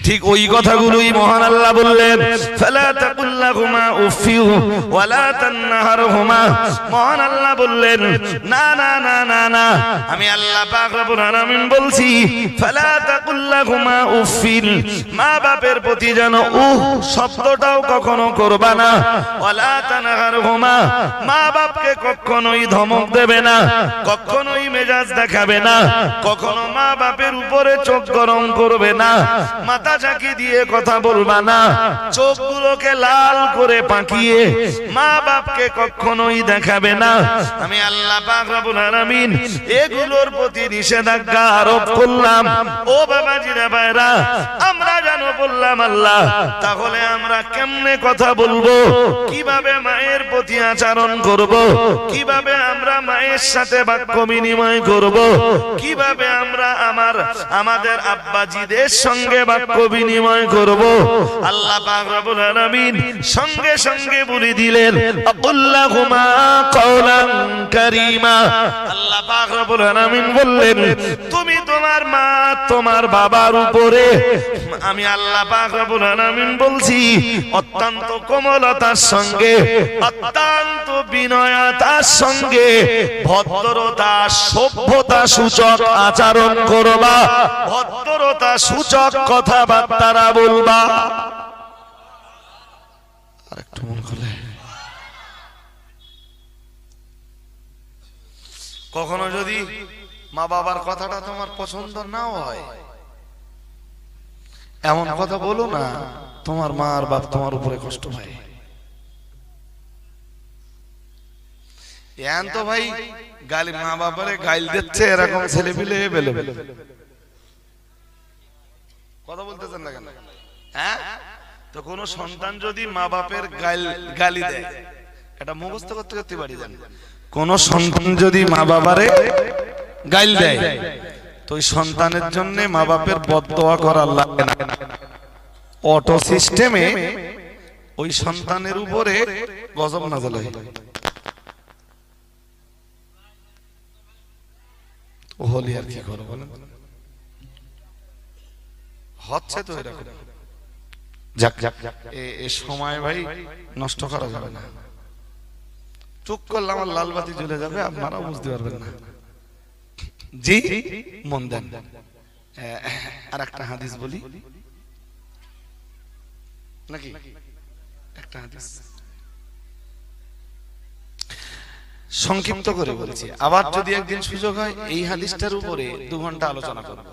ঠিক ওই কথাগুলোই মহান আল্লাহ বললেন, ফালা তাকুল্লাহুমা উফিউ ওয়ালা তানহারহুমা। মহান আল্লাহ বললেন, না না না না না, আমি আল্লাহ পাক রব্বুল আলামিন বলছি, ফালা তাকুল্লাহুমা উফিল, মা বাপের প্রতি যেন শব্দটাও কখনো করবা না। ওয়ালা তানহারহুমা, মা বাপকে কখনোই ধমক দেবে না, কখনোই মেজাজ দেখাবে না, কখনো মা বাপের উপরে চোখ গরম করবে না, মাথা ঝাঁকি দিয়ে কথা বলবা না, চোখগুলোকে লাল করে পাকিয়ে মা বাপকে কখনোই দেখাবে না। আমি আল্লাহ পাক রব্বুল আলামিন এগুলোর প্রতি নিষেধাজ্ঞা আরোপ করলাম। ও বাবাজিরা ভাইরা, আমরা জানো বললাম আল্লাহ, তাহলে আমরা কেমনে কথা বলবো, কিভাবে মায়ের প্রতি আচরণ করব, কিভাবে আমরা মায়ের সাথে বাক্য বিনিময় করব, কিভাবে আমরা আমাদের আব্বাজিদের সঙ্গে বাক্য বিনিময় করব। আল্লাহ পাক রব্বুল আলামিন সঙ্গে সঙ্গে বলে দিলেন, আকুল্লাহুমা কওলান কারীমা। আল্লাহ পাক রব্বুল আলামিন বললেন, তুমি তোমার মা তোমার বাবার উপরে, আমি আল্লাহ পাক রব্বুল আলামিন বলছি, অত্যন্ত কোমলতার সঙ্গে, অত্যন্ত বিনয়তার সঙ্গে, ভদ্রতা সভ্যতা সূচক আচরণ করবা, ভদ্রতা সূচক কথাবার্তা বলবা। আরেকটু মন খুলে। কখনো যদি মা বাবার কথাটা তোমার পছন্দ নাও হয়, এমন কথা বলো না তোমার মা আর বাপ তোমার উপরে কষ্ট পায়। এন তো ভাই গালি, মা বাবারে গাইল দিচ্ছে এরকম ছেলে পিলে বেলে বেলে কথা বলতেছেন না কেন? হ্যাঁ, তো কোন সন্তান যদি মা বাপের গালি দেয়, এটা মুখস্থ করতে করতে বাড়ি যান। কোন সন্তান যদি মা বাবারে গাইল দেয়, তো ওই সন্তানের জন্য মা বাপের বদদোয়া করার লাগে না, অটো সিস্টেমে ওই সন্তানের উপরে গজব নাযিল হয়। হলি আর কি করব বলেন, হচ্ছে তো এরকম। যাক যাক, এই সময় ভাই নষ্ট করা যাবে না। চুপ করলে আমার লাল বাতি জ্বলে যাবে, আপনারাও বুঝতে পারবেন না। জি মন দেন। আর একটা হাদিস বলি নাকি, একটা হাদিস সংক্ষিপ্ত করে বলছি, আবার যদি একদিন সুযোগ হয় এই হাদিসটার উপরে 2 ঘন্টা আলোচনা করব।